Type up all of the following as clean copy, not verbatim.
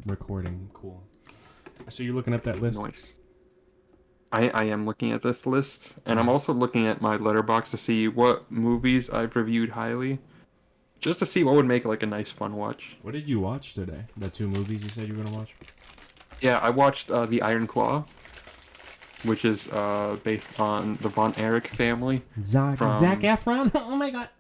recording. Cool. So you're looking at that list? Nice. I am looking at this list, and I'm also looking at my letterbox to see what movies I've reviewed highly, just to see what would make like a nice fun watch. What did you watch today? The 2 movies you said you were gonna watch? Yeah, I watched The Iron Claw, which is based on the Von Erich family. Zac Efron? Oh my god.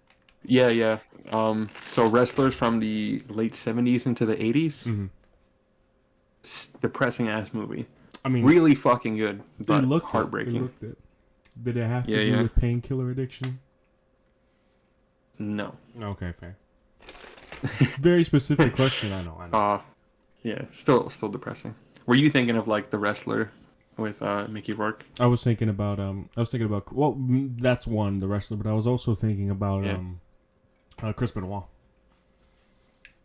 Yeah, yeah. So wrestlers from the late 70s into the 80s. Mm-hmm. Depressing ass movie. I mean, Really fucking good, but it heartbreaking. It looked it. Did it have to Yeah, do yeah. with painkiller addiction? No. Okay, fair. Very specific question. I know. Yeah, still depressing. Were you thinking of like The Wrestler with Mickey Rourke? I was thinking about well, that's one, the wrestler, but I was also thinking about Chris Benoit.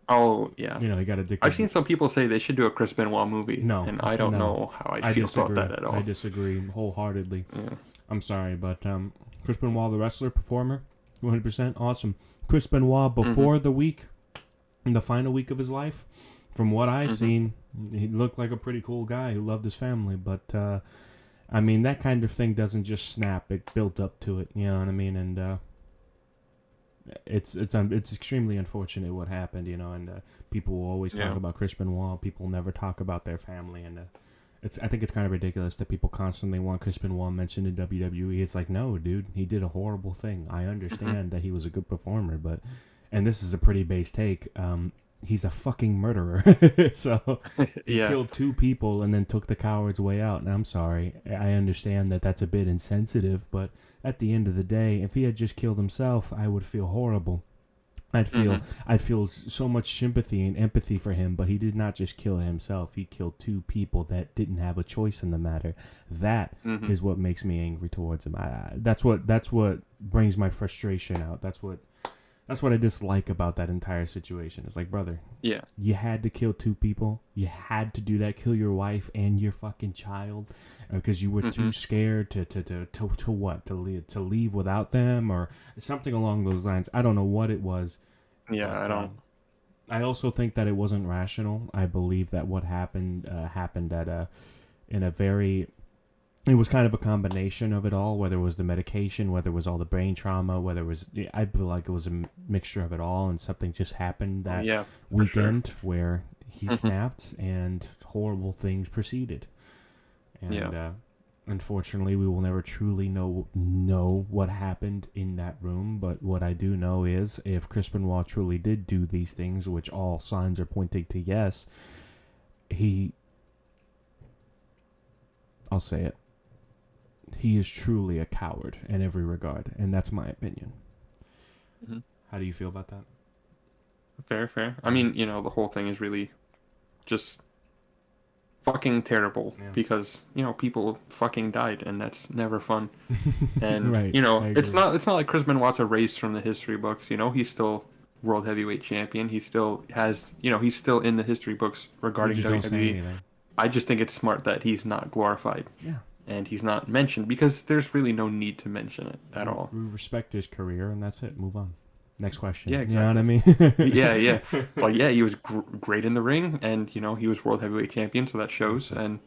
Oh yeah. You know, he got addicted. I've seen some people say they should do a Chris Benoit movie. No, and I don't know how I feel about that at all. I disagree wholeheartedly. Yeah. I'm sorry, but Chris Benoit, the wrestler, performer, 100% awesome. Chris Benoit before the week, in the final week of his life, from what I've seen, he looked like a pretty cool guy who loved his family. But I mean, that kind of thing doesn't just snap; it built up to it. You know what I mean? And it's extremely unfortunate what happened. You know, and people will always talk about Chris Benoit. People never talk about their family, and I think it's kind of ridiculous that people constantly want Chris Benoit mentioned in WWE. It's like, no, dude, he did a horrible thing. I understand that he was a good performer, but, and this is a pretty base take, he's a fucking murderer. So he killed 2 people and then took the coward's way out. And I'm sorry, I understand that that's a bit insensitive, but at the end of the day, if he had just killed himself, I would feel horrible. I'd feel so much sympathy and empathy for him, but he did not just kill himself. He killed 2 people that didn't have a choice in the matter. That is what makes me angry towards him. That's what brings my frustration out. That's what I dislike about that entire situation. It's like, brother, you had to kill 2 people. You had to do that. Kill your wife and your fucking child because you were too scared to leave without them or something along those lines. I don't know what it was. Yeah, but, I don't. I also think that it wasn't rational. I believe that what happened it was kind of a combination of it all, whether it was the medication, whether it was all the brain trauma, whether it was, I feel like it was a mixture of it all, and something just happened that weekend where he snapped and horrible things proceeded. And unfortunately, we will never truly know what happened in that room, but what I do know is if Chris Benoit truly did do these things, which all signs are pointing to yes, I'll say it. He is truly a coward in every regard, and that's my opinion. How do you feel about that? Fair. I mean, you know, the whole thing is really just fucking terrible because, you know, people fucking died, and that's never fun. And you know, it's not like Chris Benoit's erased from the history books. You know, he's still world heavyweight champion. He still has, you know, he's still in the history books regarding WWE. I just think it's smart that he's not glorified. Yeah. And he's not mentioned because there's really no need to mention it at all. We respect his career, and that's it. Move on. Next question. Yeah, exactly. You know what I mean? yeah. But yeah, he was great in the ring, and you know, he was world heavyweight champion, so that shows. And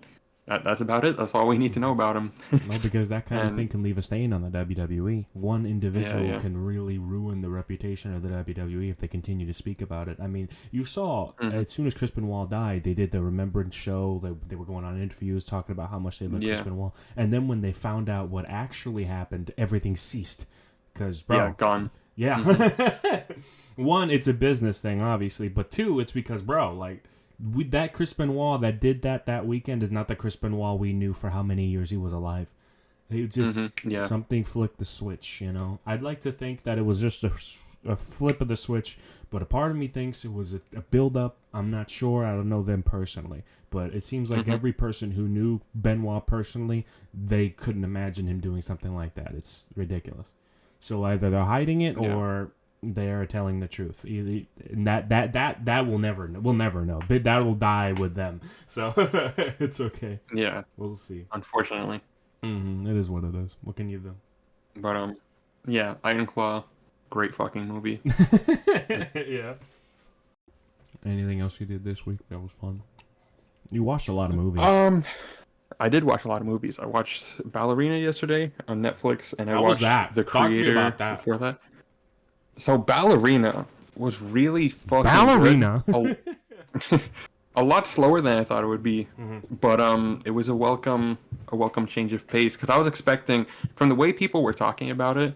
that's about it. That's all we need to know about him. No, because that kind of thing can leave a stain on the WWE. One individual can really ruin the reputation of the WWE if they continue to speak about it. I mean, you saw as soon as Chris Benoit died, they did the remembrance show. They were going on interviews talking about how much they loved Chris Benoit. And then when they found out what actually happened, everything ceased. Because, bro, gone. Yeah. One, it's a business thing, obviously. But 2, it's because, bro, like, that Chris Benoit that did that weekend is not the Chris Benoit we knew for how many years he was alive. He just, something flicked the switch, you know? I'd like to think that it was just a flip of the switch, but a part of me thinks it was a build-up. I'm not sure. I don't know them personally. But it seems like every person who knew Benoit personally, they couldn't imagine him doing something like that. It's ridiculous. So either they're hiding it or they are telling the truth. And that we'll never know. But that will die with them. So it's okay. Yeah. We'll see. Unfortunately. It is what it is. What can you do? But yeah, Iron Claw, great fucking movie. Yeah. Anything else you did this week that was fun? You watched a lot of movies. I did watch a lot of movies. I watched Ballerina yesterday on Netflix, and I How was watched that? The Talk to me Creator about that. before that. So Ballerina was really fucking Ballerina. good. A lot slower than I thought it would be, but it was a welcome change of pace, because I was expecting, from the way people were talking about it,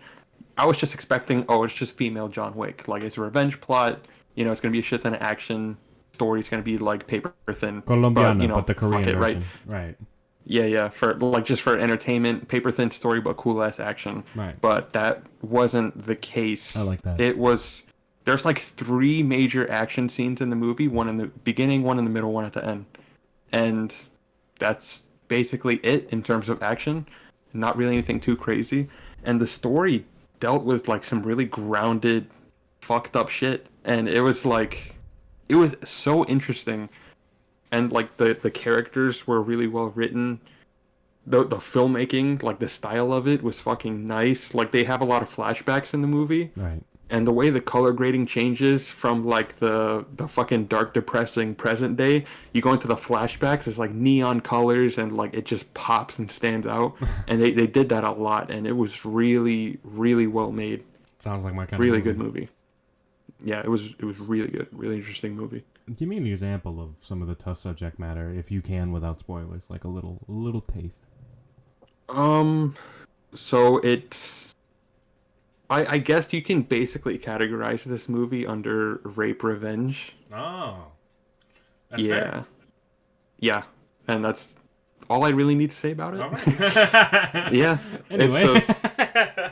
I was just expecting, oh, it's just female John Wick, like it's a revenge plot, it's gonna be a shit ton of action, story's gonna be like paper thin, Colombiana, but the Korean fuck it, version. Right. Yeah, for just for entertainment, paper thin story, but cool ass action. Right. But that wasn't the case. I like that. There's like 3 major action scenes in the movie, one in the beginning, one in the middle, one at the end. And that's basically it in terms of action. Not really anything too crazy. And the story dealt with like some really grounded, fucked up shit. And it was so interesting. And like the characters were really well written. The filmmaking, like the style of it was fucking nice. Like they have a lot of flashbacks in the movie. Right. And the way the color grading changes from like the fucking dark, depressing present day, you go into the flashbacks, it's like neon colors, and like it just pops and stands out. And they did that a lot, and it was really, really well made. Sounds like my kind really of movie. Good movie. Yeah, it was really good, really interesting movie. Give me an example of some of the tough subject matter, if you can, without spoilers, like a little taste. So it's, I guess you can basically categorize this movie under rape revenge. Oh. That's Yeah. fair. Yeah. And that's all I really need to say about it. All right. Yeah. Anyway.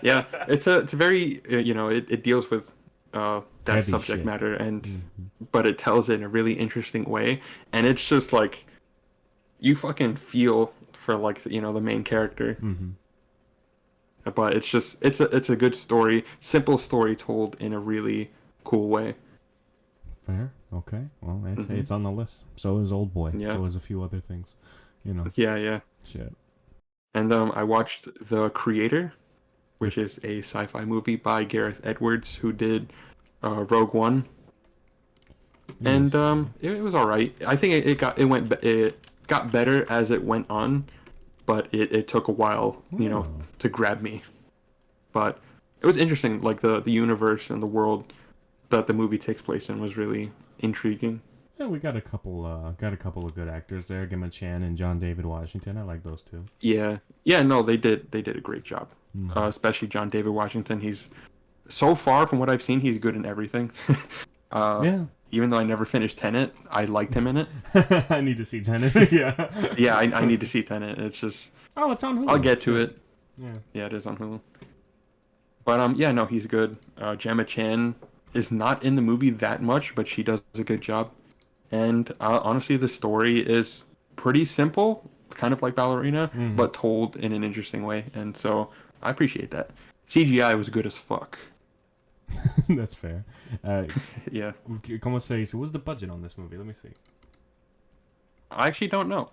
It's a very, it deals with that Heavy subject shit. matter, and but it tells it in a really interesting way, and it's just like you fucking feel for like the main character. But it's a good story, simple story told in a really cool way. Fair. Okay. Well, it's on the list. So is Old Boy. Yeah. So is a few other things. Yeah. Shit. And I watched The Creator, which is a sci-fi movie by Gareth Edwards, who did Rogue One. Nice. And it was all right. I think it got better as it went on, but it took a while, to grab me. But it was interesting, like the universe and the world that the movie takes place in was really intriguing. Yeah, we got a couple of good actors there. Gemma Chan and John David Washington. I like those two. Yeah, no, they did a great job. Especially John David Washington. He's, so far from what I've seen, he's good in everything. Yeah. Even though I never finished Tenet, I liked him in it. I need to see Tenet. Yeah. Yeah, I need to see Tenet. It's just, it's on Hulu. I'll get to it. Yeah, it is on Hulu. But yeah, no, he's good. Gemma Chan is not in the movie that much, but she does a good job. And honestly, the story is pretty simple, kind of like Ballerina, but told in an interesting way. And so I appreciate that. CGI was good as fuck. That's fair. Yeah. Como se dice? What's the budget on this movie? Let me see. I actually don't know.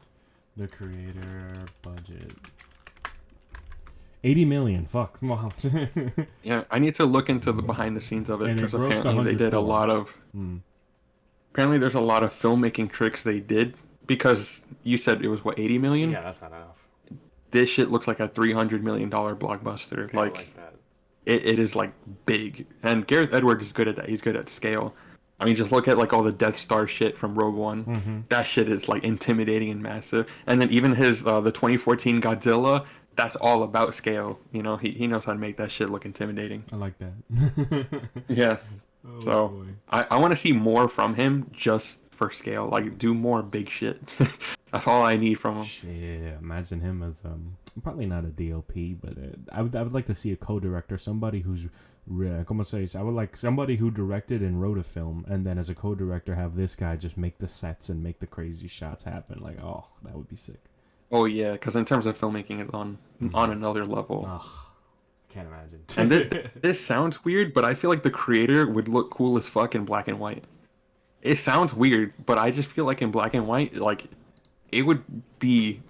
The Creator budget. 80 million. Fuck. Wow. Yeah, I need to look into the behind the scenes of it, because apparently they did a 104. lot of. Apparently, there's a lot of filmmaking tricks they did, because you said it was 80 million. Yeah, that's not enough. This shit looks like a $300 million blockbuster. Like that. It is like big, and Gareth Edwards is good at that. He's good at scale. I mean, just look at like all the Death Star shit from Rogue One. That shit is like intimidating and massive. And then even his the 2014 Godzilla, that's all about scale. He knows how to make that shit look intimidating. I like that. Yeah. Oh, So boy. I want to see more from him, just for scale. Like, do more big shit. That's all I need from him. Shit, imagine him as probably not a DOP, but I would like to see a co-director, somebody who's como se dice? I would like somebody who directed and wrote a film, and then as a co-director have this guy just make the sets and make the crazy shots happen. Like, oh, that would be sick. Oh yeah, because in terms of filmmaking, it's on another level. Ugh, can't imagine. And this sounds weird, but I feel like the creator would look cool as fuck in black and white. It sounds weird, but I just feel like in black and white, like, it would be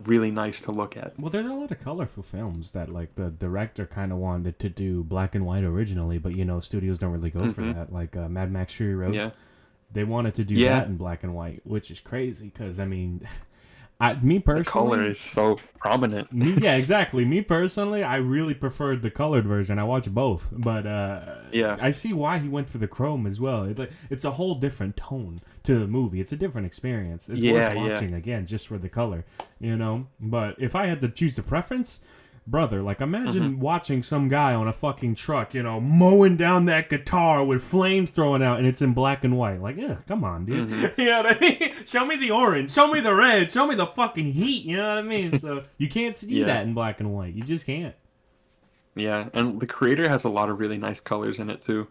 really nice to look at. Well, there's a lot of colorful films that, like, the director kind of wanted to do black and white originally, but, studios don't really go for that. Like, Mad Max Fury Road. Yeah. they wanted to do that in black and white, which is crazy because I mean, me personally, the color is so prominent. Yeah, exactly. Me personally, I really preferred the colored version. I watched both, but I see why he went for the chrome as well. It's a whole different tone to the movie. It's a different experience. It's worth watching again just for the color, you know. But if I had to choose a preference, brother, like imagine watching some guy on a fucking truck, you know, mowing down that guitar with flames throwing out, and it's in black and white. Like, yeah, come on, dude. You know what I mean? Show me the orange, show me the red, show me the fucking heat. You know what I mean? So you can't see that in black and white. You just can't. Yeah, and the creator has a lot of really nice colors in it too,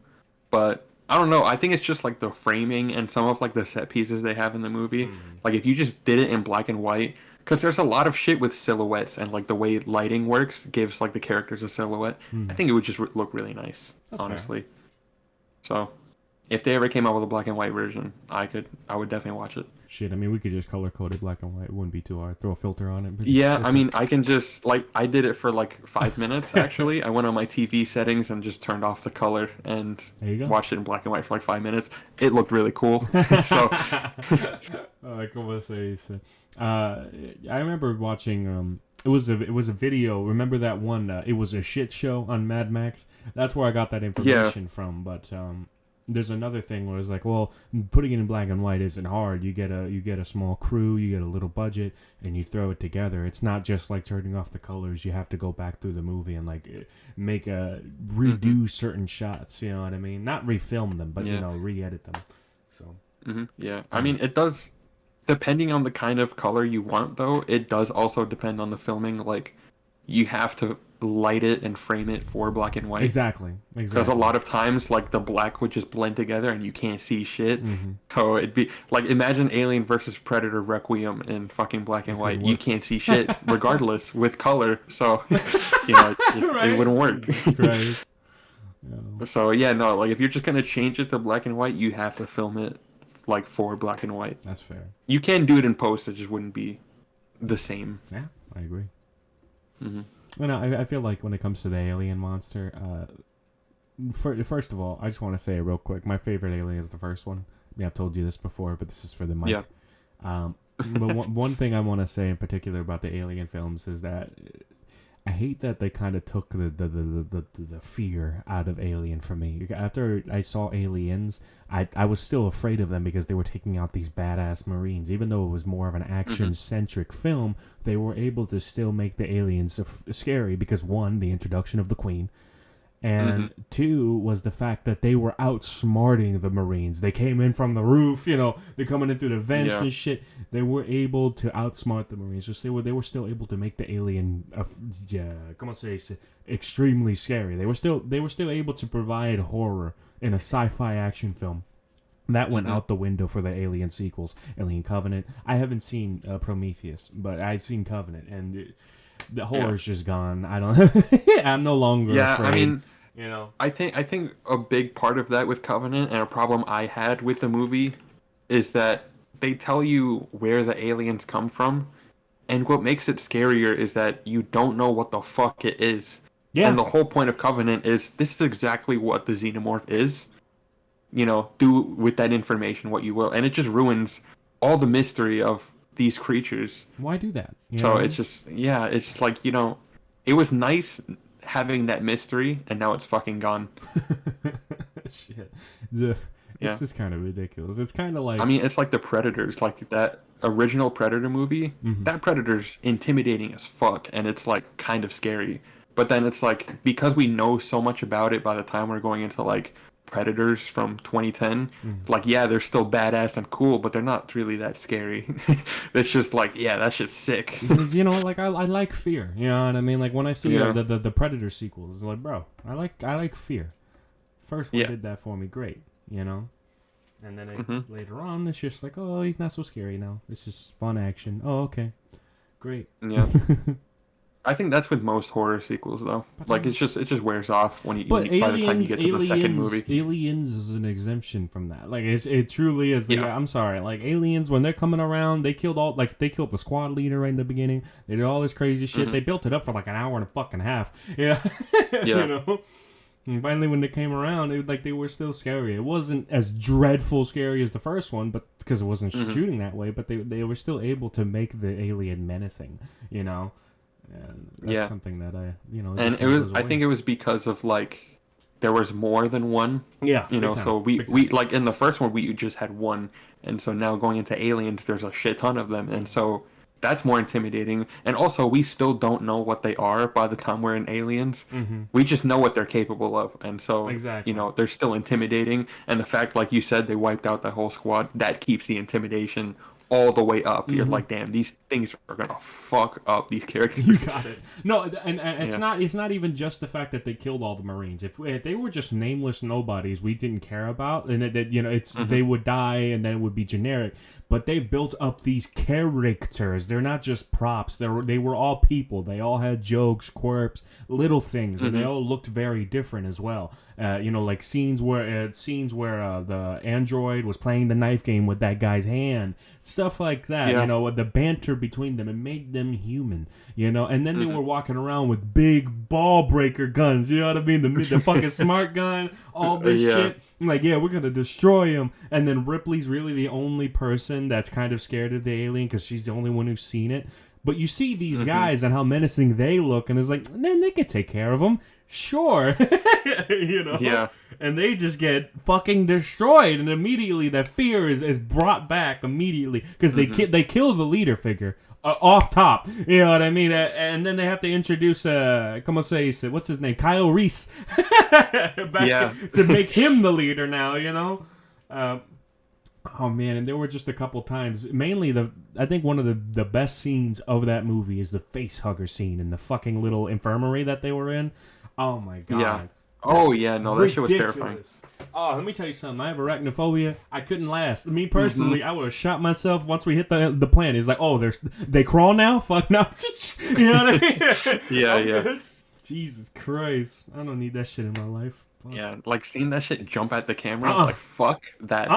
but I don't know. I think it's just like the framing and some of like the set pieces they have in the movie. Like if you just did it in black and white. Because there's a lot of shit with silhouettes and like the way lighting works gives like the characters a silhouette. I think it would just look really nice, honestly. Fair. So, if they ever came out with a black and white version, I would definitely watch it. Shit, I mean, we could just color code it black and white. It wouldn't be too hard. Throw a filter on it. Yeah, I mean, I can just like I did it for like 5 minutes actually. I went on my TV settings and just turned off the color and watched it in black and white for like 5 minutes. It looked really cool. So. Como se dice? I remember watching. It was a video. Remember that one? It was a shit show on Mad Max. That's where I got that information from. But there's another thing where it's like, well, putting it in black and white isn't hard. You get a small crew, you get a little budget, and you throw it together. It's not just like turning off the colors. You have to go back through the movie and like redo certain shots. You know what I mean? Not refilm them, but you know, re-edit them. So. Yeah, I mean, it does. Depending on the kind of color you want, though, it does also depend on the filming. Like, you have to light it and frame it for black and white. Exactly. Because a lot of times, like, the black would just blend together and you can't see shit. So it'd be like, imagine Alien versus Predator Requiem in fucking black and white. You can't see shit regardless with color. So, you know, it wouldn't work. So, yeah, no, like, if you're just going to change it to black and white, you have to film it like for black and white. That's fair. You can do it in post, it just wouldn't be the same. Yeah, I agree. Well, I feel like when it comes to the alien monster, first of all, I just want to say real quick, my favorite alien is the first one. I mean, I've told you this before, but this is for the mic. Yeah. But one thing I want to say in particular about the alien films is that I hate that they kind of took the fear out of Alien for me. After I saw Aliens, I was still afraid of them because they were taking out these badass Marines. Even though it was more of an action-centric film, they were able to still make the aliens scary because, one, the introduction of the Queen, and two was the fact that they were outsmarting the Marines. They came in from the roof, you know, they're coming in through the vents and shit. They were able to outsmart the Marines. So they were still able to make the alien, extremely scary. They were still able to provide horror in a sci-fi action film. That went out the window for the Alien sequels. Alien Covenant. I haven't seen Prometheus, but I've seen Covenant, and the horror's just gone. I don't. I'm no longer. Yeah, afraid, I mean, you know. I think a big part of that with Covenant, and a problem I had with the movie, is that they tell you where the aliens come from, and what makes it scarier is that you don't know what the fuck it is. Yeah. And the whole point of Covenant is this is exactly what the xenomorph is. You know, do with that information what you will, and it just ruins all the mystery of these creatures. Why do that? So it's just, it's like, you know, it was nice having that mystery, and now it's fucking gone. Shit. It's just kind of ridiculous. It's kind of like... I mean, it's like the Predators, like that original Predator movie. That Predator's intimidating as fuck, and it's like kind of scary. But then it's like, because we know so much about it by the time we're going into like Predators from 2010, like, yeah, they're still badass and cool, but they're not really that scary. It's just like, yeah, that shit's sick. Because, you know, like, I like fear, you know what I mean? Like, when I see the Predator sequels, it's like, bro, I like fear. First one did that for me, great, you know? And then later on, it's just like, oh, he's not so scary now. It's just fun action. Oh, okay. Great. Yeah. I think that's with most horror sequels, though. Like, it just wears off by the time you get to the second movie. Aliens is an exemption from that. Like, it truly is. I'm sorry. Like, Aliens, when they're coming around, they killed the squad leader right in the beginning. They did all this crazy shit. They built it up for like an hour and a fucking half. Yeah. Yeah. You know? And finally, when they came around, they were still scary. It wasn't as dreadful scary as the first one, but because it wasn't shooting that way. But they were still able to make the alien menacing, And that's something that And it was. I think it was because of there was more than one. Yeah. So we like in the first one we just had one, and so now going into Aliens, there's a shit ton of them, and so. That's more intimidating. And also, we still don't know what they are by the time we're in Aliens. Mm-hmm. We just know what they're capable of. And so, exactly. They're still intimidating. And the fact, like you said, they wiped out that whole squad, that keeps the intimidation all the way up. You're like, damn, these things are going to fuck up these characters. You got it. No, and it's not even just the fact that they killed all the Marines. If they were just nameless nobodies we didn't care about, and they would die and then it would be generic. But they built up these characters. They're not just props. They were all people. They all had jokes, quirks, little things, and they all looked very different as well. Like scenes where the android was playing the knife game with that guy's hand, stuff like that. Yeah. The banter between them, it made them human. And then they were walking around with big ball breaker guns. You know what I mean? The fucking smart gun, all this shit. Like, yeah, we're gonna destroy him. And then Ripley's really the only person that's kind of scared of the alien because she's the only one who's seen it. But you see these guys and how menacing they look, and it's like, then they could take care of them. Sure. Yeah. And they just get fucking destroyed, and immediately that fear is brought back immediately because they kill the leader figure off top. You know what I mean? And then they have to introduce what's his name? Kyle Reese back to make him the leader now. Oh man, and there were just a couple times. Mainly, I think one of the best scenes of that movie is the face hugger scene in the fucking little infirmary that they were in. Oh my god. Yeah. Oh yeah, no, that shit was terrifying. Oh, let me tell you something. I have arachnophobia. I couldn't last. Me personally, I would have shot myself once we hit the planet. It's like, oh, they crawl now? Fuck no. You know what I mean? Yeah. Jesus Christ. I don't need that shit in my life. Fuck. Yeah, like seeing that shit jump at the camera, like fuck that.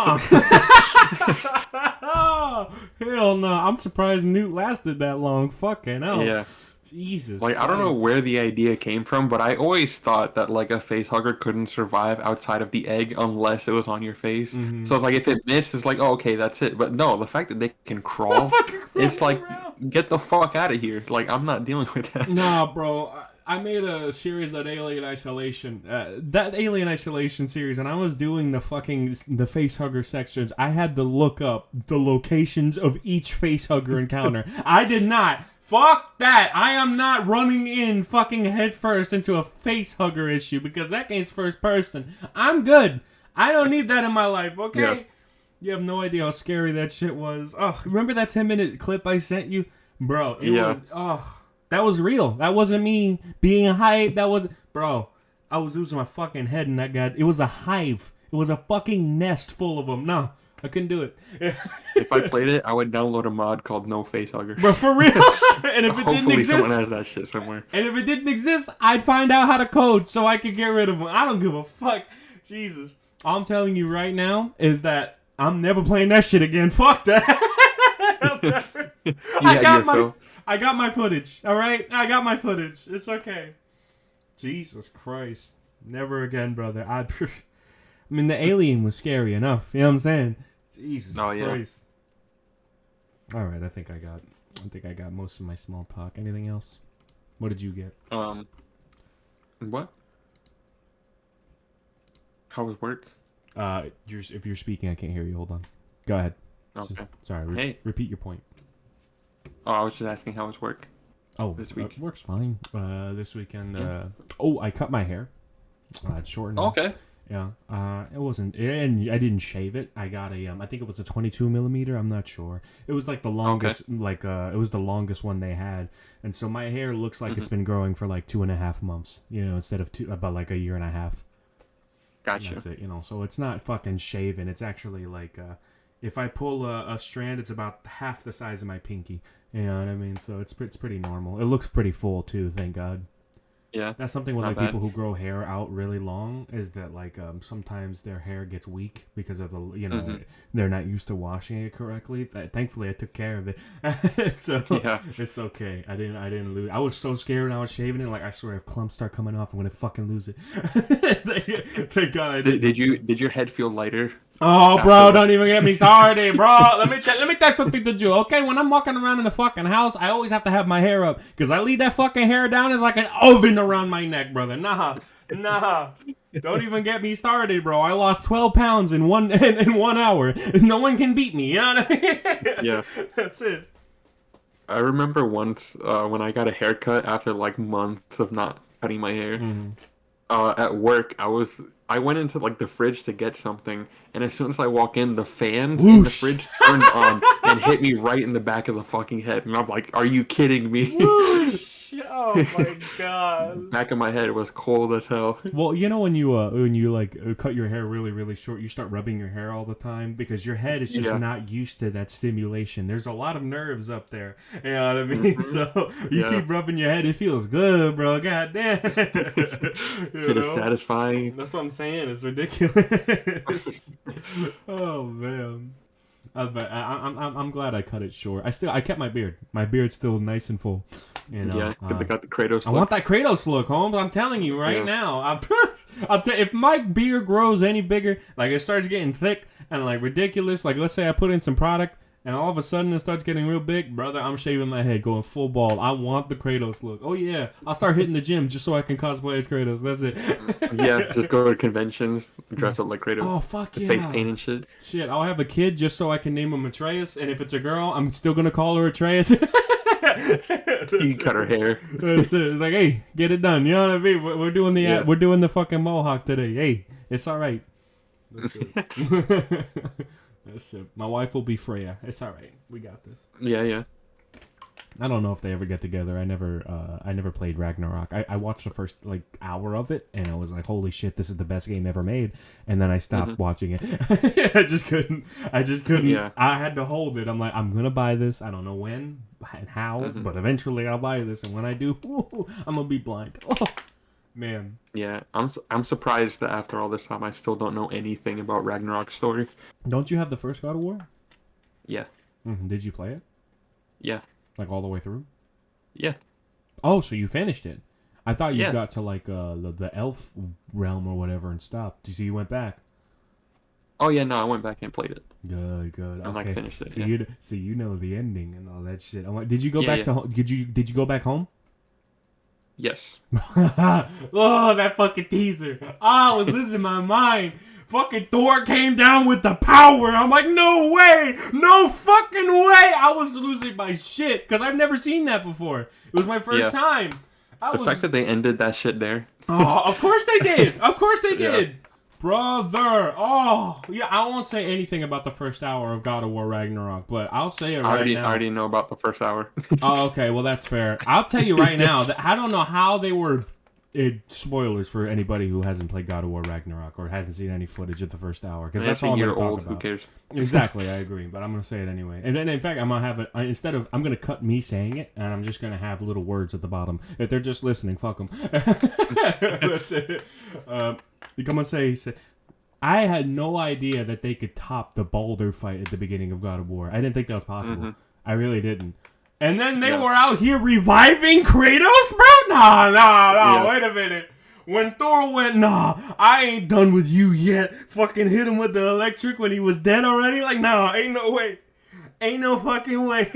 Hell no. I'm surprised Newt lasted that long. Fucking hell. Yeah. Jesus. Like, I don't know where the idea came from, but I always thought that like a face hugger couldn't survive outside of the egg unless it was on your face. So it's like if it missed, it's like, oh, okay, that's it. But no, the fact that they can crawl, it's like, get the fuck out of here. Like, I'm not dealing with that. Nah, bro. I made a series on Alien Isolation. That Alien Isolation series, and I was doing the face hugger sections. I had to look up the locations of each face hugger encounter. I did not. Fuck that. I am not running in fucking head first into a face hugger issue because that game's first person. I'm good. I don't need that in my life, okay? Yeah. You have no idea how scary that shit was. Oh, remember that 10-minute clip I sent you? Bro, it was... Oh, that was real. That wasn't me being hyped. That was... Bro, I was losing my fucking head in that guy. It was a hive. It was a fucking nest full of them. No. I couldn't do it. If I played it, I would download a mod called No Face Hugger. But for real? And if it didn't exist, someone has that shit somewhere. And if it didn't exist, I'd find out how to code so I could get rid of them. I don't give a fuck. Jesus. All I'm telling you right now is that I'm never playing that shit again. Fuck that. I got my footage. All right? I got my footage. It's okay. Jesus Christ. Never again, brother. I mean, the alien was scary enough. You know what I'm saying? Jesus Christ. All right, I think I got most of my small talk. Anything else? What did you get? What? How was work? If you're speaking, I can't hear you. Hold on. Go ahead. Okay. Sorry. Repeat your point. Oh, I was just asking how was work. Oh, this week work's fine. This weekend. I cut my hair. It's shortened. Okay. Yeah, it wasn't, and I didn't shave it. I got I think it was a 22 millimeter. I'm not sure. It was like the longest, it was the longest one they had, and so my hair looks like it's been growing for like 2.5 months. Instead of about like a year and a half. Gotcha. And that's it. So it's not fucking shaven. It's actually like, if I pull a strand, it's about half the size of my pinky. You know what I mean? So it's pretty normal. It looks pretty full too. Thank God. Yeah. That's something with Not like bad. people who grow hair out really long is that like sometimes their hair gets weak because of the they're not used to washing it correctly. Thankfully, I took care of it, so Yeah. it's okay. I didn't lose. I was so scared when I was shaving it. Like I swear, if clumps start coming off, I'm gonna fucking lose it. Thank God I didn't. Did your head feel lighter? Oh, bro, don't even get me started, bro. Let me tell you something to do, okay? When I'm walking around in the fucking house, I always have to have my hair up because I leave that fucking hair down. It's like an oven around my neck, brother. Nah. Don't even get me started, bro. I lost 12 pounds in one hour. No one can beat me. You know what I mean? Yeah. That's it. I remember once when I got a haircut after like months of not cutting my hair. Mm-hmm. At work, I went into like the fridge to get something, and as soon as I walk in, the fans in the fridge turned on and hit me right in the back of the fucking head, and I'm like, "Are you kidding me?" Whoosh. Oh my God. Back of my head was cold as hell. Well, you know when you like cut your hair really really short, you start rubbing your hair all the time because your head is just not used to that stimulation. There's a lot of nerves up there. You know what I mean? So you keep rubbing your head, it feels good, bro. God damn. Shit is satisfying. That's what I'm saying. It's ridiculous. Oh man. I'm glad I cut it short. I kept my beard. My beard's still nice and full. You know, they got the Kratos look. I want that Kratos look, Holmes. I'm telling you right now. If my beard grows any bigger, like it starts getting thick and like ridiculous, like let's say I put in some product and all of a sudden it starts getting real big, brother, I'm shaving my head, going full bald. I want the Kratos look. Oh yeah, I'll start hitting the gym just so I can cosplay as Kratos. That's it. Yeah, just go to conventions, dress up like Kratos. Oh fuck yeah. Face paint and shit. Shit, I'll have a kid just so I can name him Atreus, and if it's a girl, I'm still gonna call her Atreus. You cut her hair. That's it. It's like, hey, get it done. You know what I mean? We're doing the fucking mohawk today. Hey, it's all right. That's it. That's it. My wife will be Freya. It's all right. We got this. Yeah. I don't know if they ever get together. I never played Ragnarok. I watched the first like hour of it, and I was like, "Holy shit, this is the best game ever made!" And then I stopped watching it. I just couldn't. Yeah. I had to hold it. I'm like, I'm gonna buy this. I don't know when and how, but eventually I'll buy this. And when I do, I'm gonna be blind. Oh, man. Yeah, I'm surprised that after all this time, I still don't know anything about Ragnarok's story. Don't you have the first God of War? Yeah. Mm-hmm. Did you play it? Yeah. Like all the way through? Yeah. Oh, so you finished it. I thought you got to like the elf realm or whatever and stopped. So you went back. Oh yeah, no, I went back and played it. Good. And okay. like finished it. So you know the ending and all that shit. I'm like, did you go back to home? Did you go back home? Yes. Oh, that fucking teaser. I was losing my mind. Fucking Thor came down with the power. I'm like, no way. No fucking way. I was losing my shit because I've never seen that before. It was my first time. The fact that they ended that shit there. Oh, of course they did. Of course they did. Brother. Oh, yeah, I won't say anything about the first hour of God of War Ragnarok, but I'll say it right now. I already know about the first hour. Oh, okay. Well, that's fair. I'll tell you right now that I don't know how they were... spoilers for anybody who hasn't played God of War Ragnarok or hasn't seen any footage of the first hour, because that's all I'm going to talk about. Who cares? Exactly, I agree, but I'm going to say it anyway. And then, in fact, I'm going to have it I'm going to cut me saying it, and I'm just going to have little words at the bottom. If they're just listening, fuck them. That's it. You come and say, I had no idea that they could top the Baldur fight at the beginning of God of War. I didn't think that was possible. Mm-hmm. I really didn't. And then they were out here reviving Kratos, bro? Nah, wait a minute. When Thor went, I ain't done with you yet. Fucking hit him with the electric when he was dead already. Like, ain't no way. Ain't no fucking way.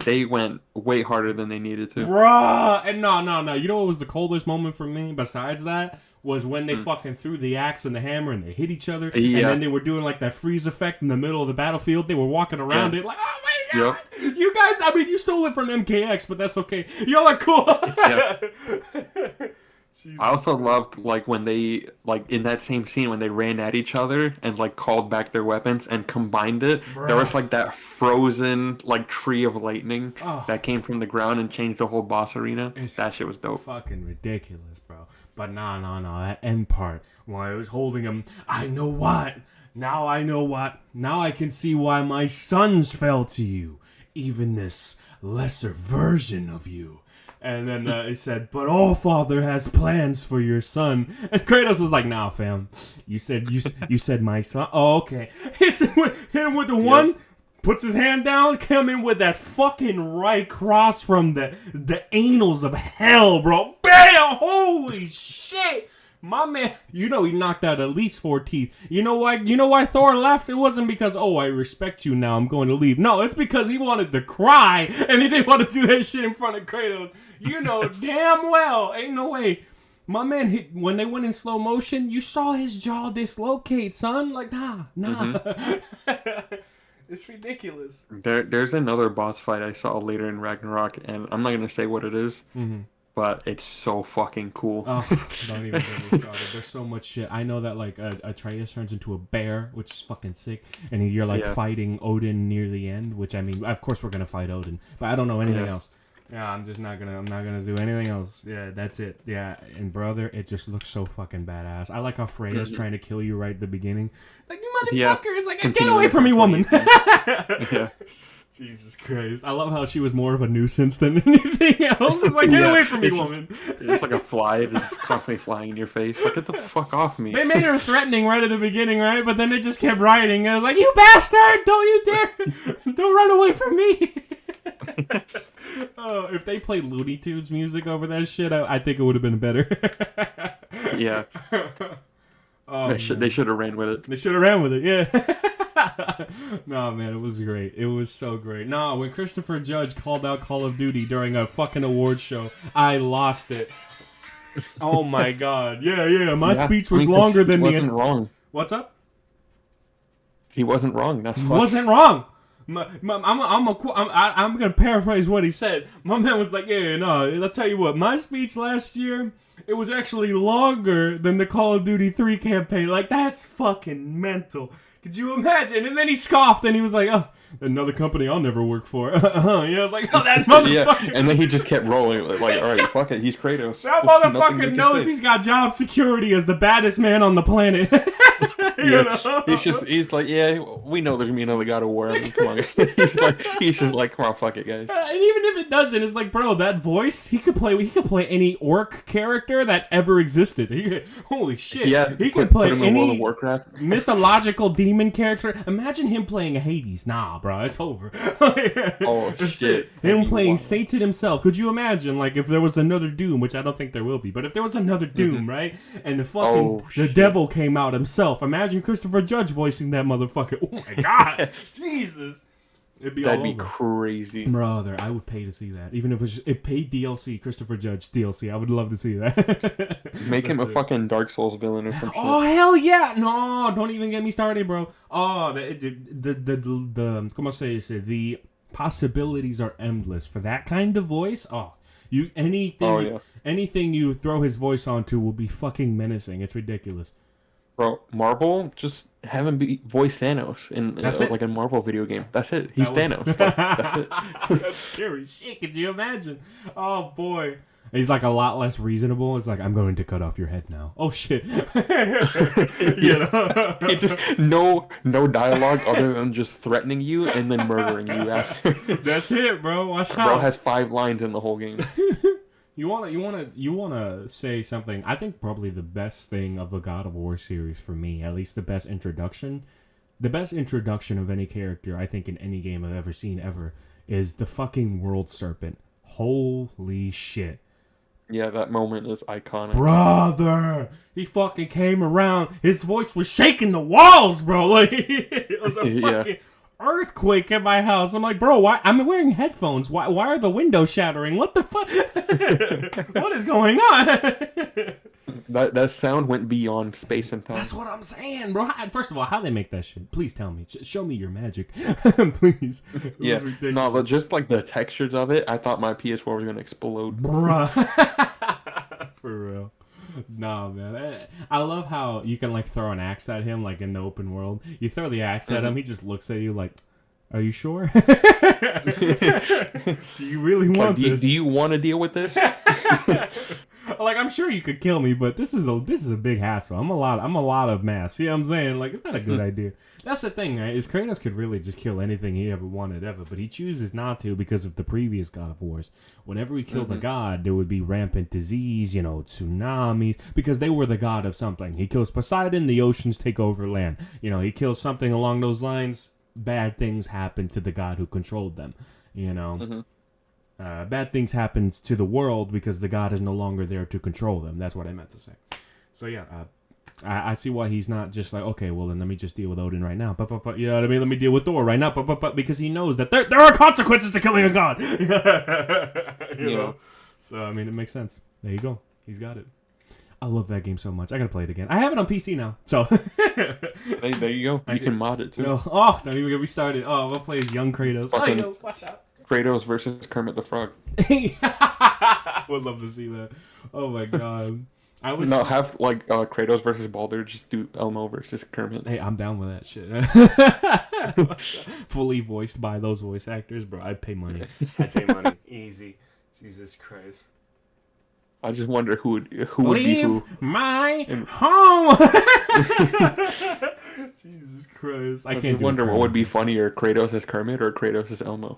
They went way harder than they needed to. Bruh. And no. You know what was the coldest moment for me besides that? Was when they fucking threw the axe and the hammer and they hit each other. Yeah. And then they were doing like that freeze effect in the middle of the battlefield. They were walking around it like, oh my God. Yep. You guys, I mean, you stole it from MKX, but that's okay. Y'all are cool. Yeah. I also loved like when they like in that same scene when they ran at each other and like called back their weapons and combined it. Bruh. There was like that frozen like tree of lightning that came from the ground and changed the whole boss arena. That shit was dope. Fucking ridiculous, bro. But no, that end part when I was holding him, I know what. Now I know what. Now I can see why my sons fell to you. Even this lesser version of you. And then it said, "But all Father has plans for your son." And Kratos was like, "Nah, fam. You said my son. Oh, okay." Hit him with the one. Puts his hand down, come in with that fucking right cross from the anals of hell, bro. Bam! Holy shit! My man, he knocked out at least 4 teeth. You know why Thor left? It wasn't because, oh, I respect you now, I'm going to leave. No, it's because he wanted to cry, and he didn't want to do that shit in front of Kratos. You know damn well, ain't no way. My man, when they went in slow motion, you saw his jaw dislocate, son. Like, nah. Mm-hmm. It's ridiculous. There's another boss fight I saw later in Ragnarok, and I'm not going to say what it is, but it's so fucking cool. Oh, don't even get me started. There's so much shit. I know that, like, Atreus turns into a bear, which is fucking sick, and you're, like, fighting Odin near the end, which, I mean, of course we're going to fight Odin, but I don't know anything else. Yeah, I'm not gonna do anything else. Yeah, that's it. Yeah, and brother, it just looks so fucking badass. I like how Freya's trying to kill you right at the beginning. Like, you motherfucker is like, get away from me, woman. Yeah. Jesus Christ. I love how she was more of a nuisance than anything else. It's like, get away from me, woman. It's like a fly that's constantly flying in your face. Like, get the fuck off me. They made her threatening right at the beginning, right? But then it just kept riding. I was like, you bastard! Don't you dare! Don't run away from me! Oh, if they played Looney Tunes music over that shit, I think it would have been better. Yeah. They should have ran with it. They should have ran with it, yeah. No, man, it was great. It was so great. No, when Christopher Judge called out Call of Duty during a fucking award show, I lost it. Oh my god. Yeah. My speech was longer than the... He wasn't wrong. What's up? He wasn't wrong. That's fine. He wasn't wrong. I'm gonna paraphrase what he said. My man was like, "Yeah, no, I'll tell you what. My speech last year, it was actually longer than the Call of Duty 3 campaign. Like, that's fucking mental. Could you imagine?" And then he scoffed and he was like, "Oh, another company I'll never work for." Yeah, I was like, "Oh, that motherfucker." Yeah, and then he just kept rolling. Like, all right, fuck it. He's Kratos. That motherfucker knows he's got job security as the baddest man on the planet. He's like, yeah, we know there's gonna be another God of War. I mean, come on. he's just like, come on, fuck it, guys. And even if it doesn't, it's like, bro, that voice, he could play any orc character that ever existed. Holy shit. Yeah, he could play any World of Warcraft. mythological demon character. Imagine him playing Hades. Nah, bro, it's over. Oh shit. Him playing Satan himself. Could you imagine, like, if there was another Doom, which I don't think there will be, but if there was another Doom, right? And the devil came out himself. Imagine Christopher Judge voicing that motherfucker. Oh my god. Jesus. That'd be crazy. Brother, I would pay to see that. Even if it paid DLC, Christopher Judge DLC. I would love to see that. Make him a fucking Dark Souls villain or something. Oh, hell yeah. No, don't even get me started, bro. Oh, the possibilities are endless for that kind of voice. Oh, anything you throw his voice onto will be fucking menacing. It's ridiculous. Bro, Marvel, just have him voice Thanos in like a Marvel video game. That's it. He's Thanos. That's it. That's scary shit. Could you imagine? Oh boy. He's like a lot less reasonable. It's like, I'm going to cut off your head now. Oh shit. You know? He just no dialogue other than just threatening you and then murdering you after. That's it, bro. Watch out. Bro has 5 lines in the whole game. You wanna say something? I think probably the best thing of the God of War series for me, at least the best introduction of any character I think in any game I've ever seen ever, is the fucking World Serpent. Holy shit! Yeah, that moment is iconic. Brother, he fucking came around. His voice was shaking the walls, bro. Like, it was a fucking earthquake in my house. I'm like, bro, why? I'm wearing headphones. Why are the windows shattering? What the fuck? What is going on? That sound went beyond space and time. That's what I'm saying, bro. First of all, how they make that shit? Please tell me. Show me your magic, please. Yeah, no, but just like the textures of it, I thought my PS4 was gonna explode. Bruh. For real. Nah, man. I love how you can, like, throw an axe at him, like, in the open world. You throw the axe at him, he just looks at you like, are you sure? Do you really want this? Do you want to deal with this? Like, I'm sure you could kill me, but this is a big hassle. I'm a lot of mass. See what I'm saying? Like, it's not a good idea. That's the thing, right? Is Kratos could really just kill anything he ever wanted ever, but he chooses not to because of the previous God of Wars. Whenever he killed a god, there would be rampant disease, tsunamis, because they were the god of something. He kills Poseidon, the oceans take over land. He kills something along those lines, bad things happen to the god who controlled them. Bad things happen to the world because the god is no longer there to control them. That's what I meant to say. So yeah, I see why he's not just like, okay, well then let me just deal with Odin right now. But you know what I mean? Let me deal with Thor right now. But because he knows that there are consequences to killing a god. you know? So I mean, it makes sense. There you go. He's got it. I love that game so much. I gotta play it again. I have it on PC now, so. Hey, there you go. You can mod it too. Oh, don't even get me started. Oh, we'll play as young Kratos. Fucking watch out. Kratos versus Kermit the Frog. Would love to see that. Oh my god. Have like Kratos versus Baldur. Just do Elmo versus Kermit. Hey, I'm down with that shit. Fully voiced by those voice actors, bro. I'd pay money. Easy. Jesus Christ. I just wonder who would be who. My home. Jesus Christ! I can't. Wonder what would be funnier: Kratos as Kermit or Kratos as Elmo.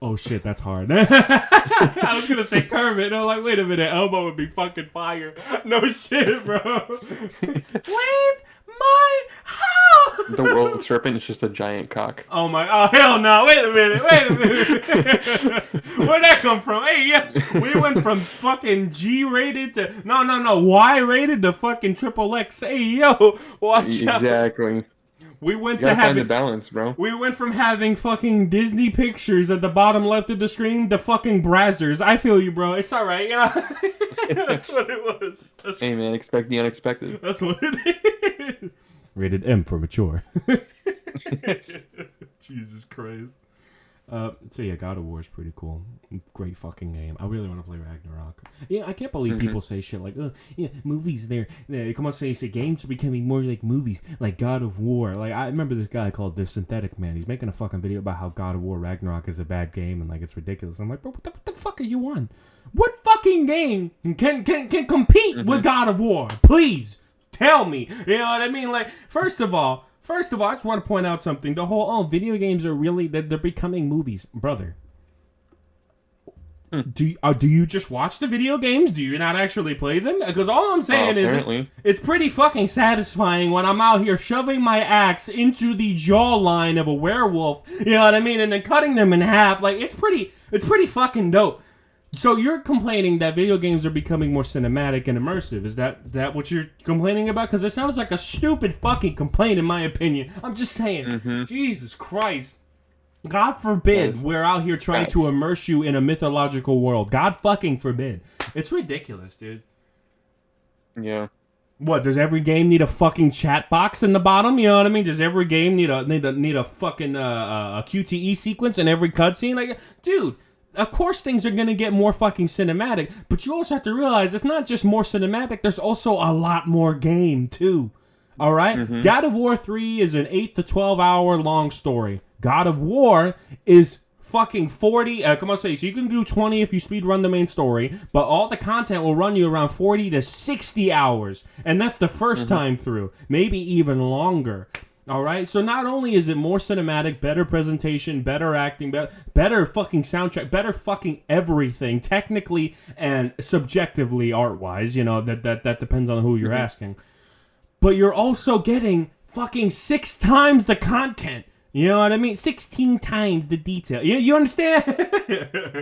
Oh shit, that's hard. I was gonna say Kermit. I'm like, wait a minute, Elmo would be fucking fire. No shit, bro. Leave my house. The world serpent is just a giant cock. Oh hell no! Wait a minute. Where'd that come from? Hey, yeah, we went from fucking G-rated to no Y-rated to fucking XXX. Hey, yo, watch out. Exactly. We went to having the balance, bro. We went from having fucking Disney Pictures at the bottom left of the screen to fucking Brazzers. I feel you, bro. It's all right. That's what it was. Hey, man, expect the unexpected. That's what it is. Rated M for mature. Jesus Christ. So yeah, God of War is pretty cool. Great fucking game. I really want to play Ragnarok. Yeah, I can't believe people say shit like, movies come on, say games are becoming more like movies, like God of War. Like, I remember this guy called The Synthetic Man. He's making a fucking video about how God of War Ragnarok is a bad game and like it's ridiculous. I'm like, bro, what the fuck are you on? What fucking game can compete with God of War? Please tell me. You know what I mean? Like, First of all, I just want to point out something. The whole, video games are really, they're becoming movies. Brother. Do you just watch the video games? Do you not actually play them? Because all I'm saying is it's pretty fucking satisfying when I'm out here shoving my axe into the jawline of a werewolf, you know what I mean? And then cutting them in half. Like, it's pretty fucking dope. So you're complaining that video games are becoming more cinematic and immersive. Is that what you're complaining about? Because it sounds like a stupid fucking complaint in my opinion. I'm just saying, Jesus Christ. God forbid we're out here trying to immerse you in a mythological world. God fucking forbid. It's ridiculous, dude. Yeah. What, does every game need a fucking chat box in the bottom? You know what I mean? Does every game need a fucking a QTE sequence in every cutscene? Like, dude, of course things are going to get more fucking cinematic, but you also have to realize it's not just more cinematic, there's also a lot more game, too. Alright? God of War 3 is an 8 to 12 hour long story. God of War is fucking 40, so you can do 20 if you speedrun the main story, but all the content will run you around 40 to 60 hours, and that's the first time through. Maybe even longer. Alright, so not only is it more cinematic, better presentation, better acting, better fucking soundtrack, better fucking everything, technically and subjectively, art-wise, that depends on who you're asking. But you're also getting fucking 6 times the content. You know what I mean? 16 times the detail. You understand?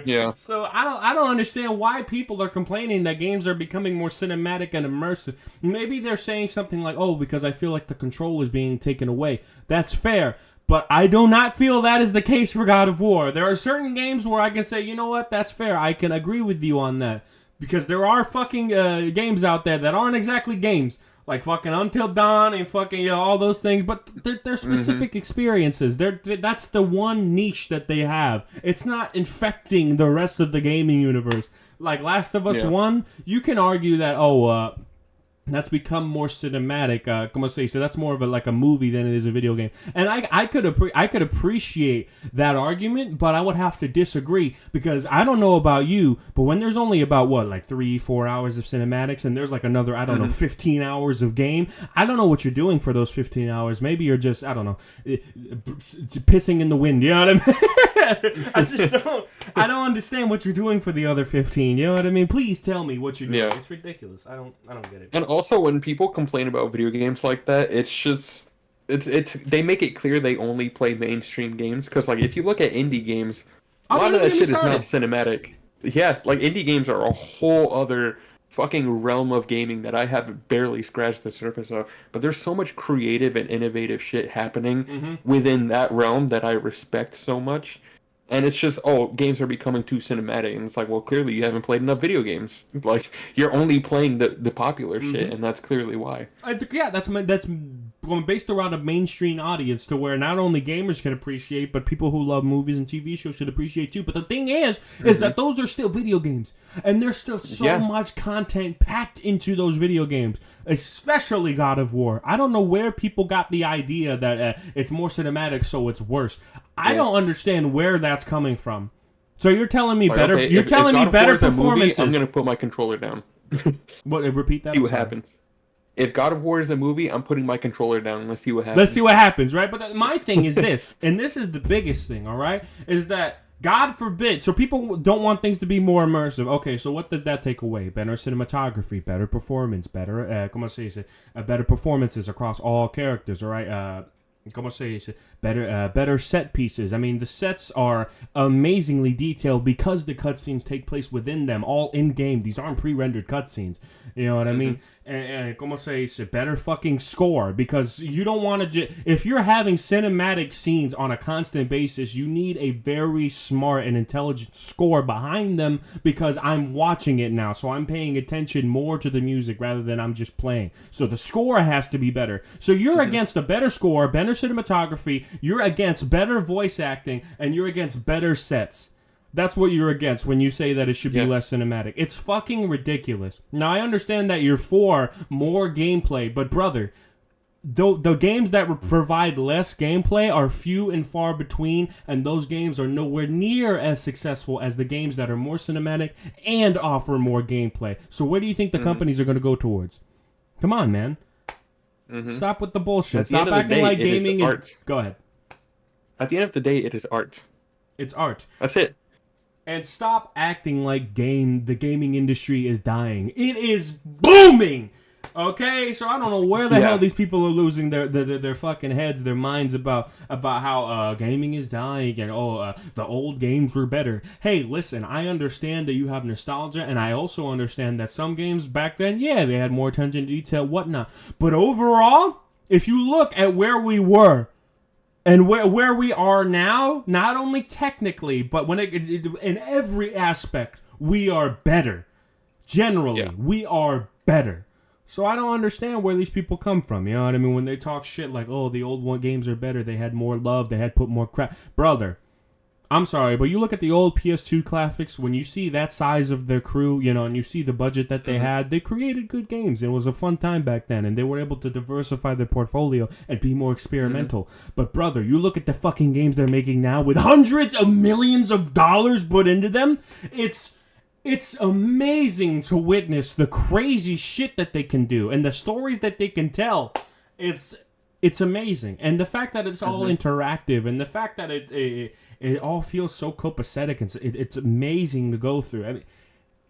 Yeah. So I don't understand why people are complaining that games are becoming more cinematic and immersive. Maybe they're saying something like, because I feel like the control is being taken away. That's fair. But I do not feel that is the case for God of War. There are certain games where I can say, you know what? That's fair. I can agree with you on that. Because there are fucking games out there that aren't exactly games. Like fucking Until Dawn and fucking all those things, but they're specific experiences. That's the one niche that they have. It's not infecting the rest of the gaming universe. Like Last of Us 1, you can argue that That's become more cinematic. Como se dice, that's more of a movie than it is a video game. And I could appreciate that argument, but I would have to disagree because I don't know about you, but when there's only about 3-4 hours of cinematics and there's like another 15 hours of game, I don't know what you're doing for those 15 hours. Maybe you're just pissing in the wind. You know what I mean? I don't understand what you're doing for the other 15. You know what I mean? Please tell me what you're doing. Yeah. It's ridiculous. I don't get it. And also, when people complain about video games like that, it's just they make it clear they only play mainstream games. Because like if you look at indie games, a lot of that shit is not cinematic. Yeah, like indie games are a whole other fucking realm of gaming that I have barely scratched the surface of. But there's so much creative and innovative shit happening within that realm that I respect so much. And it's just, games are becoming too cinematic. And it's like, well, clearly you haven't played enough video games. Like, you're only playing the popular shit, and that's clearly why. That's based around a mainstream audience to where not only gamers can appreciate, but people who love movies and TV shows should appreciate too. But the thing is that those are still video games. And there's still so much content packed into those video games. Especially God of War. I don't know where people got the idea that it's more cinematic, so it's worse. I don't understand where that's coming from. So you're telling me better? Okay, you're telling me better performances? Movie, I'm gonna put my controller down. What? Repeat that. See what happens. If God of War is a movie, I'm putting my controller down. Let's see what happens. Let's see what happens, right? But my thing is this, and this is the biggest thing. All right, is that God forbid. So people don't want things to be more immersive. Okay, so what does that take away? Better cinematography, better performance, better, better performances across all characters. All right, better set pieces. I mean, the sets are amazingly detailed because the cutscenes take place within them, all in game. These aren't pre-rendered cutscenes. You know what I mean? And better fucking score, because you don't want to if you're having cinematic scenes on a constant basis, you need a very smart and intelligent score behind them, because I'm watching it now, so I'm paying attention more to the music rather than I'm just playing. So the score has to be better. So you're against a better score, better cinematography, you're against better voice acting, and you're against better sets. That's what you're against when you say that it should be less cinematic. It's fucking ridiculous. Now, I understand that you're for more gameplay, but brother, the games that provide less gameplay are few and far between, and those games are nowhere near as successful as the games that are more cinematic and offer more gameplay. So where do you think the companies are going to go towards? Come on, man. Stop with the bullshit. Stop acting like gaming is art. Go ahead. At the end of the day, it is art. It's art. That's it. And stop acting like the gaming industry is dying. It is booming! Okay? So I don't know where the hell these people are losing their fucking heads, their minds about how gaming is dying and the old games were better. Hey, listen, I understand that you have nostalgia, and I also understand that some games back then, they had more attention to detail, whatnot. But overall, if you look at where we were, and where we are now, not only technically, but when in every aspect, we are better. Generally, we are better. So I don't understand where these people come from. You know what I mean? When they talk shit like, the old games are better, they had more love, they had put more crap. Brother, I'm sorry, but you look at the old PS2 classics, when you see that size of their crew, and you see the budget that they had, they created good games. It was a fun time back then, and they were able to diversify their portfolio and be more experimental. But brother, you look at the fucking games they're making now with hundreds of millions of dollars put into them. It's amazing to witness the crazy shit that they can do and the stories that they can tell. It's amazing. And the fact that it's all interactive, and the fact that it all feels so copacetic, and it's amazing to go through. I mean,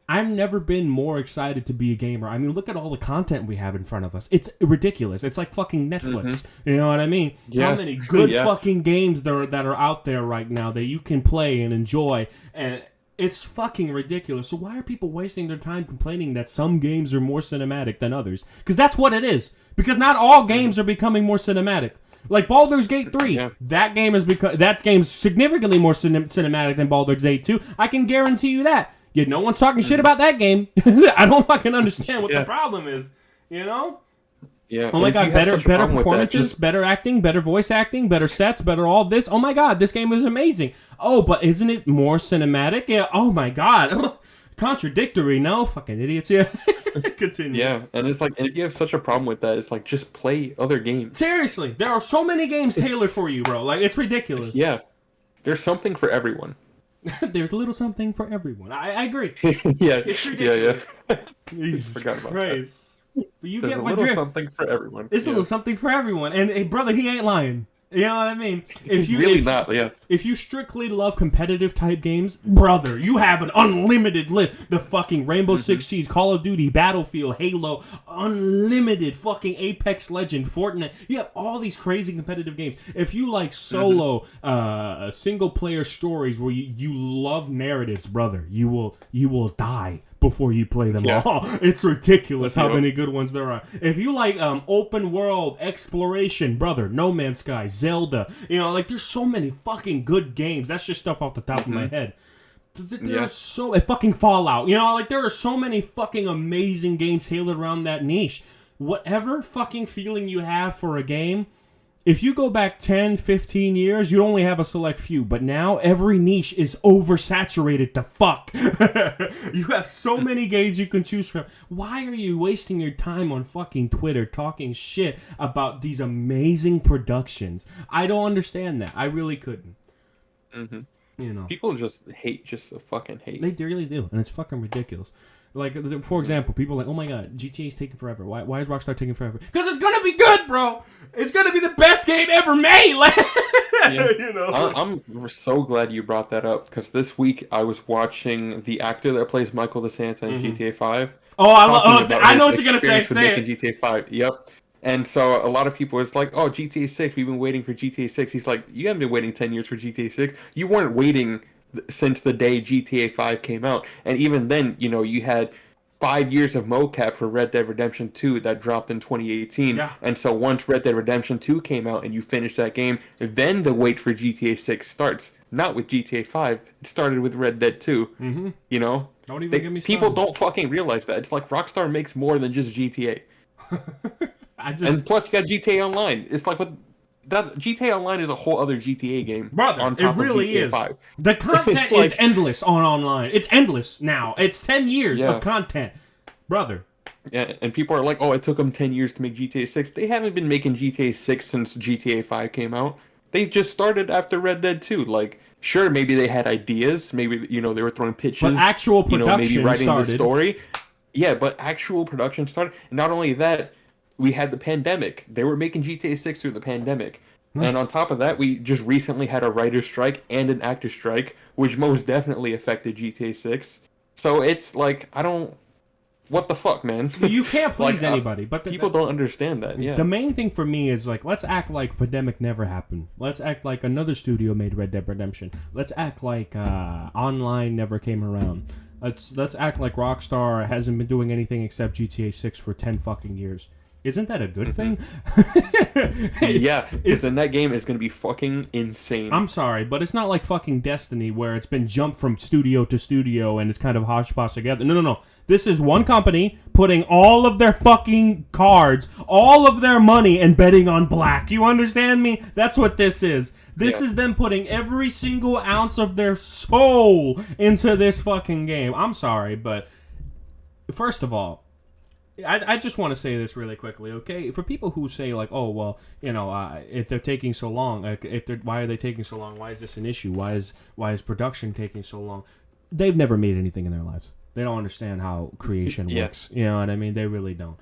I've never been more excited to be a gamer. I mean, look at all the content we have in front of us. It's ridiculous. It's like fucking Netflix. You know what I mean? Yeah. How many good fucking games that are out there right now that you can play and enjoy, and it's fucking ridiculous. So why are people wasting their time complaining that some games are more cinematic than others? Because that's what it is. Because not all games are becoming more cinematic. Like Baldur's Gate 3, that game's significantly more cinematic than Baldur's Gate 2. I can guarantee you that. Yet no one's talking shit about that game. I don't fucking understand what the problem is. You know? Yeah. Oh my god, better performances, better acting, better voice acting, better sets, better all this. Oh my god, this game is amazing. Oh, but isn't it more cinematic? Yeah. Oh my god. Contradictory, no? Fucking idiots, yeah. Continue. Yeah, and it's like, and if you have such a problem with that, it's like, just play other games. Seriously, there are so many games tailored for you, bro. Like, it's ridiculous. Yeah. There's something for everyone. There's a little something for everyone. I agree. Yeah. It's ridiculous. Yeah. Jesus Forgot about Christ. But you There's get a my little drift. something for everyone. It's a little something for everyone. And, hey, brother, he ain't lying. You know what I mean? If If you strictly love competitive type games, brother, you have an unlimited list. The fucking Rainbow Six Siege, Call of Duty, Battlefield, Halo, unlimited fucking Apex Legend, Fortnite. You have all these crazy competitive games. If you like solo, single player stories where you love narratives, brother, you will die before you play them all. It's ridiculous how many good ones there are. If you like open world exploration, brother, No Man's Sky, Zelda, like there's so many fucking good games. That's just stuff off the top of my head. There's so fucking Fallout. Like there are so many fucking amazing games tailored around that niche. Whatever fucking feeling you have for a game, if you go back 10, 15 years, you only have a select few. But now, every niche is oversaturated to fuck. You have so many games you can choose from. Why are you wasting your time on fucking Twitter talking shit about these amazing productions? I don't understand that. I really couldn't. People just fucking hate. They really do. And it's fucking ridiculous. Like, for example, people are like, oh my god, GTA's taking forever. Why is Rockstar taking forever? Because it's gonna be good, bro! It's gonna be the best game ever made! I'm so glad you brought that up, because this week I was watching the actor that plays Michael DeSanta in GTA 5. Oh, I know what you're gonna say. Say it. GTA 5, yep. And so a lot of people was like, oh, GTA 6, we've been waiting for GTA 6. He's like, you haven't been waiting 10 years for GTA 6. You weren't waiting since the day GTA 5 came out. And even then, you had 5 years of mocap for Red Dead Redemption 2 that dropped in 2018. Yeah. And so once Red Dead Redemption 2 came out and you finished that game, then the wait for GTA 6 starts. Not with GTA 5. It started with Red Dead 2. Mm-hmm. Don't even get me started. People don't fucking realize that. It's like Rockstar makes more than just GTA. And plus you got GTA Online. It's like that GTA Online is a whole other GTA game. Brother, on top it really of GTA 5. The content is endless on online. It's endless now. It's 10 years of content. Brother. Yeah, and people are like, oh, it took them 10 years to make GTA 6. They haven't been making GTA 6 since GTA 5 came out. They just started after Red Dead 2. Like, sure, maybe they had ideas. Maybe, they were throwing pitches. But actual production maybe writing started. The story. Yeah, but actual production started. And not only that, we had the pandemic. They were making GTA 6 through the pandemic. And on top of that, we just recently had a writer's strike and an actor's strike, which most definitely affected GTA 6. So it's like, what the fuck, man? You can't please anybody. But people don't understand that, yeah. The main thing for me is, like, let's act like pandemic never happened. Let's act like another studio made Red Dead Redemption. Let's act like online never came around. Let's act like Rockstar hasn't been doing anything except GTA 6 for 10 fucking years. Isn't that a good thing? Yeah, then that game is going to be fucking insane. I'm sorry, but it's not like fucking Destiny where it's been jumped from studio to studio and it's kind of hodgepodge together. No. This is one company putting all of their fucking cards, all of their money, and betting on black. You understand me? That's what this is. This is them putting every single ounce of their soul into this fucking game. I'm sorry, but first of all, I just want to say this really quickly, okay? For people who say, like, oh, well, if they're taking so long, why are they taking so long? Why is this an issue? Why is production taking so long? They've never made anything in their lives. They don't understand how creation works. You know what I mean? They really don't.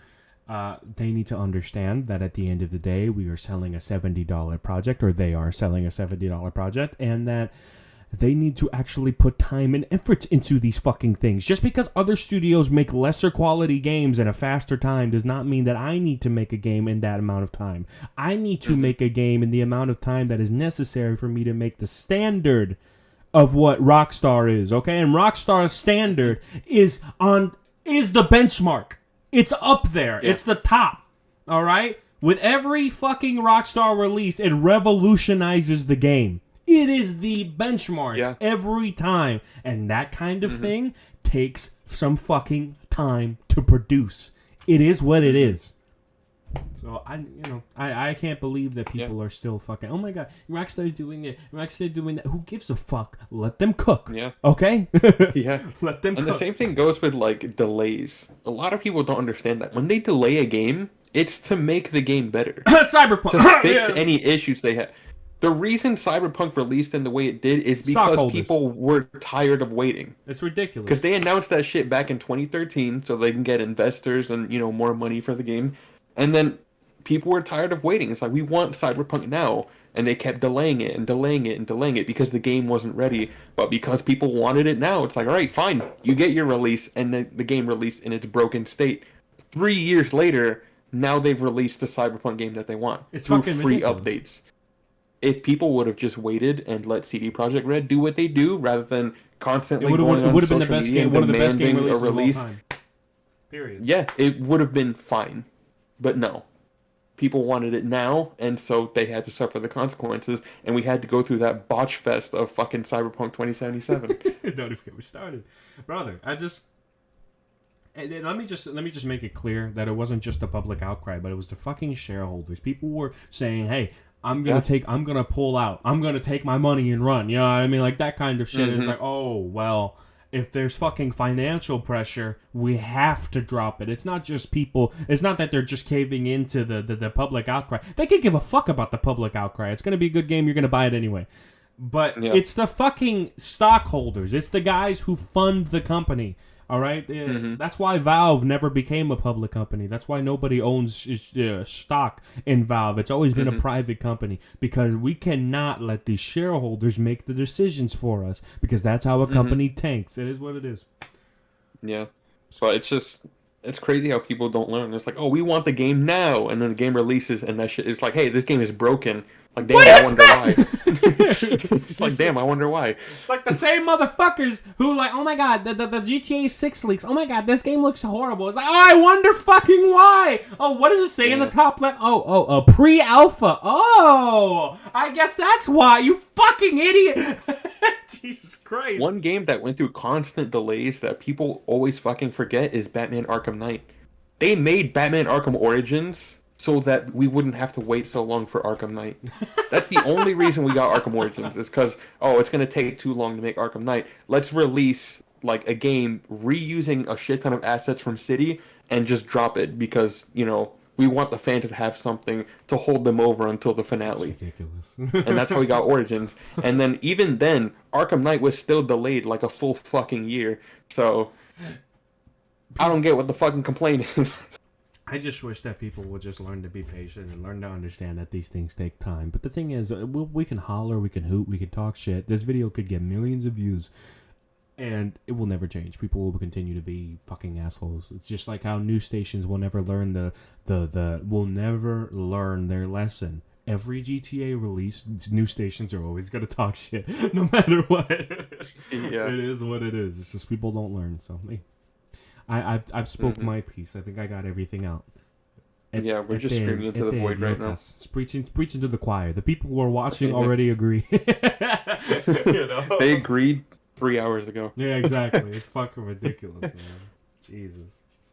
They need to understand that at the end of the day, we are selling a $70 project, or they are selling a $70 project, and that they need to actually put time and effort into these fucking things. Just because other studios make lesser quality games in a faster time does not mean that I need to make a game in that amount of time. I need to make a game in the amount of time that is necessary for me to make the standard of what Rockstar is, okay? And Rockstar's standard is the benchmark. It's up there. Yeah. It's the top, all right? With every fucking Rockstar release, it revolutionizes the game. It is the benchmark every time. And that kind of thing takes some fucking time to produce. It is what it is. So I can't believe that people are still fucking. Oh my god, Rockstar's doing it. Rockstar doing that. Who gives a fuck? Let them cook. Yeah. Okay. Yeah. Let them. And cook. the same thing goes with like delays. A lot of people don't understand that when they delay a game, it's to make the game better, Cyberpunk to fix Yeah. any issues they have. The reason Cyberpunk released in the way it did is because Stockholders. people were tired of waiting. It's ridiculous. Because they announced that shit back in 2013 so they can get investors and, more money for the game. And then people were tired of waiting. It's like, we want Cyberpunk now. And they kept delaying it and delaying it and delaying it because the game wasn't ready. But because people wanted it now, it's like, all right, fine. You get your release, and the game released in its broken state. 3 years later, now they've released the Cyberpunk game that they want. It's through fucking free ridiculous. updates. If people would have just waited and let CD Projekt Red do what they do, rather than constantly going on social media and demanding a release, period. yeah, it would have been fine. But no, people wanted it now, and so they had to suffer the consequences, and we had to go through that botch fest of fucking Cyberpunk 2077. Don't even get me started, brother. And let me just make it clear that it wasn't just a public outcry, but it was the fucking shareholders. People were saying, "Hey, I'm gonna pull out. I'm gonna take my money and run." You know what I mean? Like that kind of shit. It's like, oh well, if there's fucking financial pressure, we have to drop it. It's not just people. It's not that they're just caving into the public outcry. They could give a fuck about the public outcry. It's gonna be a good game. You're gonna buy it anyway. But it's the fucking stockholders. It's the guys who fund the company. All right? That's why Valve never became a public company. That's why nobody owns stock in Valve. It's always been a private company because we cannot let these shareholders make the decisions for us because that's how a company tanks. It is what it is. Yeah. So it's crazy how people don't learn. It's like, oh, we want the game now, and then the game releases, and that shit is like, hey, this game is broken. Like, damn, I wonder why. It's like, damn, I wonder why. It's like the same motherfuckers who like, oh my god, the GTA 6 leaks. Oh my god, this game looks horrible. It's like, oh, I wonder fucking why. Oh, what does it say in the top left? Oh, pre-alpha. Oh, I guess that's why. You fucking idiot. Jesus Christ. One game that went through constant delays that people always fucking forget is Batman Arkham Knight. They made Batman Arkham Origins so that we wouldn't have to wait so long for Arkham Knight. That's the only reason we got Arkham Origins, is because, it's going to take too long to make Arkham Knight. Let's release, like, a game reusing a shit ton of assets from City and just drop it because, we want the fans to have something to hold them over until the finale. That's ridiculous. And that's how we got Origins. And then, even then, Arkham Knight was still delayed like a full fucking year. So, I don't get what the fucking complaint is. I just wish that people would just learn to be patient and learn to understand that these things take time. But the thing is, we can holler, we can hoot, we can talk shit. This video could get millions of views, and it will never change. People will continue to be fucking assholes. It's just like how news stations will never learn will never learn their lesson. Every GTA release, news stations are always gonna talk shit, no matter what. Yeah. It is what it is. It's just people don't learn. So, hey. I've spoke my piece. I think I got everything out. We're just screaming into the void right now. Preaching to the choir. The people who are watching already agree. They agreed 3 hours ago. Yeah, exactly. It's fucking ridiculous, man. Jesus.